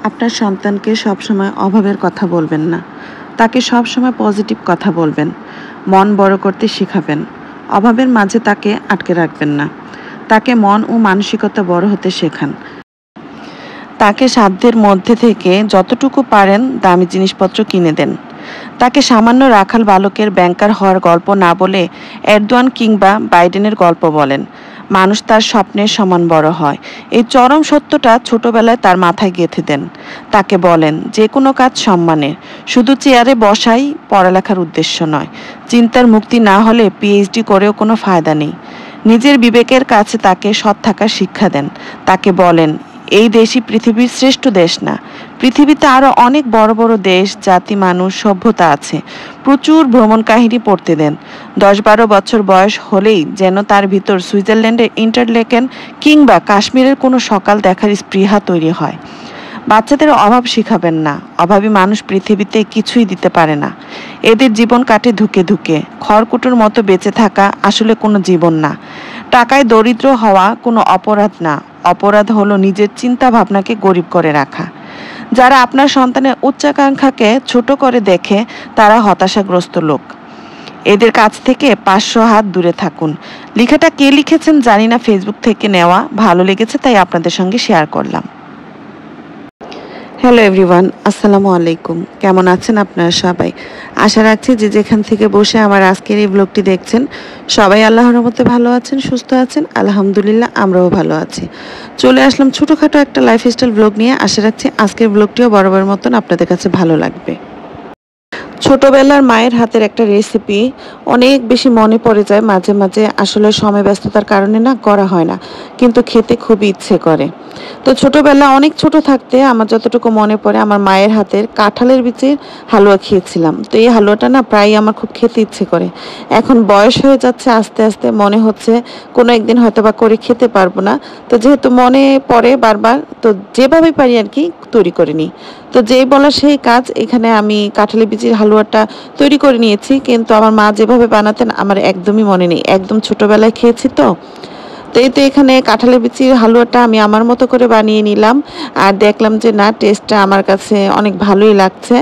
আপনার সন্তানকে সবসময় অভাবের কথা বলবেন না। তাকে সবসময় পজিটিভ কথা বলবেন। মন বড় করতে শেখাবেন। অভাবের মাঝে তাকে আটকে রাখবেন না। তাকে মন ও মানসিকতা বড় হতে শেখান। তাকে সাধ্যের মধ্যে থেকে যতটুকু পারেন দামি জিনিসপত্র কিনে দেন। তাকে সামান্য রাখাল বালকের ব্যাংকার হওয়ার গল্প না বলে এরদোয়ান কিংবা বাইডেনের গল্প বলেন। মানুষ তার স্বপ্নের সমান বড় হয়। এই চরম সত্যটা ছোটবেলায় তার মাথায় গেঁথে দেন। তাকে বলেন যে কোনো কাজ সম্মানের, শুধু চেয়ারে বসাই পড়ালেখার উদ্দেশ্য নয়। চিন্তার মুক্তি না হলে পিএইচডি করেও কোনো ফায়দা নেই। নিজের বিবেকের কাছে তাকে সৎ থাকার শিক্ষা দেন। তাকে বলেন এই দেশই পৃথিবীর শ্রেষ্ঠ দেশ না। পৃথিবীতে আরও অনেক বড় বড় দেশ, জাতি, মানুষ, সভ্যতা আছে। প্রচুর ভ্রমণ কাহিনী পড়তে দেন। 10-12 বছর বয়স হলেই যেন তার ভিতর সুইজারল্যান্ডের ইন্টারলেকেন কিংবা কাশ্মীরের কোনো সকাল দেখার স্পৃহা তৈরি হয়। বাচ্চাদের অভাব শিখাবেন না। অভাবী মানুষ পৃথিবীতে কিছুই দিতে পারে না। এদের জীবন কাটে ধুকে ধুকে। খড়কুটোর মতো বেঁচে থাকা আসলে কোনো জীবন না। টাকায় দরিদ্র হওয়া কোনো অপরাধ না। অপরাধ হলো নিজের চিন্তা ভাবনাকে গরিব করে রাখা। যারা আপনার সন্তানের উচ্চাকাঙ্ক্ষাকে ছোট করে দেখে তারা হতাশাগ্রস্ত লোক। এদের কাছ থেকে 500 হাত দূরে থাকুন। লেখাটা কে লিখেছেন জানি না, ফেসবুক থেকে নেওয়া, ভালো লেগেছে তাই আপনাদের সঙ্গে শেয়ার করলাম। হ্যালো এভরিওয়ান, আসসালামু আলাইকুম। কেমন আছেন আপনারা সবাই? আশা রাখছি যে যেখান থেকে বসে আমার আজকের এই ব্লগটি দেখছেন সবাই আল্লাহর রহমতে ভালো আছেন, সুস্থ আছেন। আলহামদুলিল্লাহ আমরাও ভালো আছি। চলে আসলাম ছোটোখাটো একটা লাইফস্টাইল ব্লগ নিয়ে। আশা রাখছি আজকের ব্লগটিও বরাবর মতন আপনাদের কাছে ভালো লাগবে। ছোটবেলার মায়ের হাতের একটা রেসিপি অনেক বেশি মনে পড়ে যায় মাঝে মাঝে। আসলে সময় ব্যস্ততার কারণে না করা হয় না, কিন্তু খেতে খুবই ইচ্ছে করে। তো ছোটবেলা অনেক ছোট থাকতে আমার যতটুকু মনে পড়ে আমার মায়ের হাতের কাঁঠালের বীজের হালুয়া খেয়েছিলাম। তো এই হালুয়াটা না প্রায়ই আমার খুব খেতে ইচ্ছে করে। এখন বয়স হয়ে যাচ্ছে, আস্তে আস্তে মনে হচ্ছে কোনো একদিন হয়তো বা করে খেতে পারবো না। তো যেহেতু মনে পড়ে বারবার, তো যেভাবে পারি আর কি তৈরি করে নিই। তো যেই বলা সেই কাজ, এখানে আমি কাঁঠালের বীজের হালুয়াটা তৈরি করে নিয়েছি, কিন্তু আমার মা যেভাবে বানাতেন আমার একদমই মনে নেই। একদম ছোটবেলায় খেয়েছি তো। তো এই তো এখানে কাঁঠালের বিচির হালুয়াটা আমি আমার মতো করে বানিয়ে নিলাম। আর দেখলাম যে না, টেস্টটা আমার কাছে অনেক ভালোই লাগছে।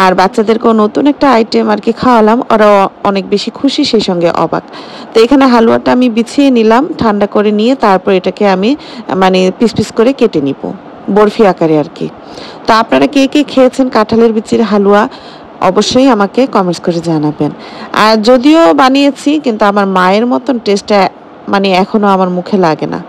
আর বাচ্চাদেরকেও নতুন একটা আইটেম আর কি খাওয়ালাম, ওরাও অনেক বেশি খুশি, সেই সঙ্গে অবাক। তো এখানে হালুয়াটা আমি বিছিয়ে নিলাম, ঠান্ডা করে নিয়ে তারপর এটাকে আমি মানে পিস পিস করে কেটে নিব, বরফি আকারে আর কি। তো আপনারা কে কে খেয়েছেন কাঁঠালের বিচির হালুয়া অবশ্যই আমাকে কমেন্টস করে জানাবেন। আর যদিও বানিয়েছি, কিন্তু আমার মায়ের মতন টেস্টটা মানে এখনো আমার মুখে লাগে না।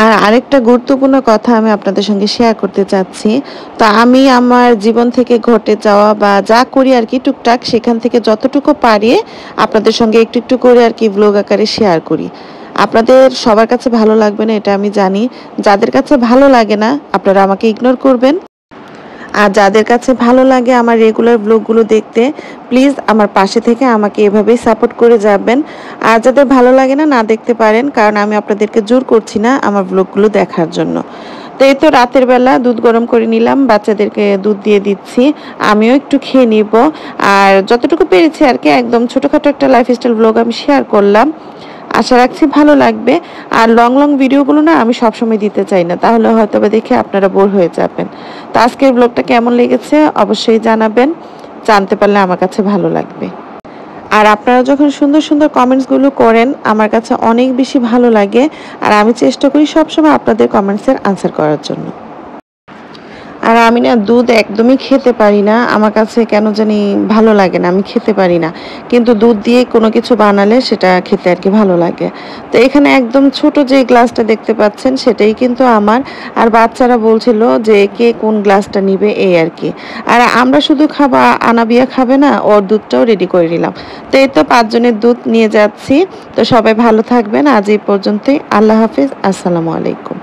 আর আরেকটা গুরুত্বপূর্ণ কথা আমি আপনাদের সঙ্গে শেয়ার করতে চাচ্ছি। তো আমি আমার জীবন থেকে ঘটে যাওয়া বা যা করি আর কি টুকটাক, সেখান থেকে যতটুকু পারি আপনাদের সঙ্গে একটু একটু করে আর কি ব্লগ আকারে শেয়ার করি। আপনাদের সবার কাছে ভালো লাগবে না এটা আমি জানি। যাদের কাছে ভালো লাগে না আপনারা আমাকে ইগনোর করবেন। আর যাদের কাছে ভালো লাগে আমার রেগুলার ব্লগগুলো দেখতে, প্লিজ আমার পাশে থেকে আমাকে এভাবেই সাপোর্ট করে যাবেন। আর যাদের ভালো লাগে না, না দেখতে পারেন, কারণ আমি আপনাদেরকে জোর করছি না আমার ব্লগগুলো দেখার জন্য। তো এই তো রাতের বেলা দুধ গরম করে নিলাম, বাচ্চাদেরকে দুধ দিয়ে দিচ্ছি, আমিও একটু খেয়ে নিব। আর যতটুকু পেরেছি আর কি একদম ছোটোখাটো একটা লাইফস্টাইল ব্লগ আমি শেয়ার করলাম। আশা রাখছি ভালো লাগবে। আর লং লং ভিডিওগুলো না আমি সবসময় দিতে চাই না, তাহলে হয়তো বা দেখে আপনারা বোর হয়ে যাবেন। তো আজকের ব্লগটা কেমন লেগেছে অবশ্যই জানাবেন, জানতে পারলে আমার কাছে ভালো লাগবে। আর আপনারা যখন সুন্দর সুন্দর কমেন্টসগুলো করেন আমার কাছে অনেক বেশি ভালো লাগে। আর আমি চেষ্টা করি সবসময় আপনাদের কমেন্টসের আনসার করার জন্য। আর আমি না দুধ একদমই খেতে পারি না, আমার কাছে কেন জানি ভালো লাগে না, আমি খেতে পারি না। কিন্তু দুধ দিয়ে কোনো কিছু বানালে সেটা খেতে আর কি ভালো লাগে। তো এখানে একদম ছোট যে গ্লাসটা দেখতে পাচ্ছেন সেটাই কিন্তু আমার। আর বাচ্চারা বলছিল যে কে কোন গ্লাসটা নিবে এই আর কি। আর আমরা শুধু খাবা, আনাবিয়া খাবে না, ওর দুধটাও রেডি করে নিলাম। তো এই তো 5 জনের দুধ নিয়ে যাচ্ছি। তো সবাই ভালো থাকবেন, আজ এই পর্যন্তই। আল্লাহ হাফিজ, আসসালামু আলাইকুম।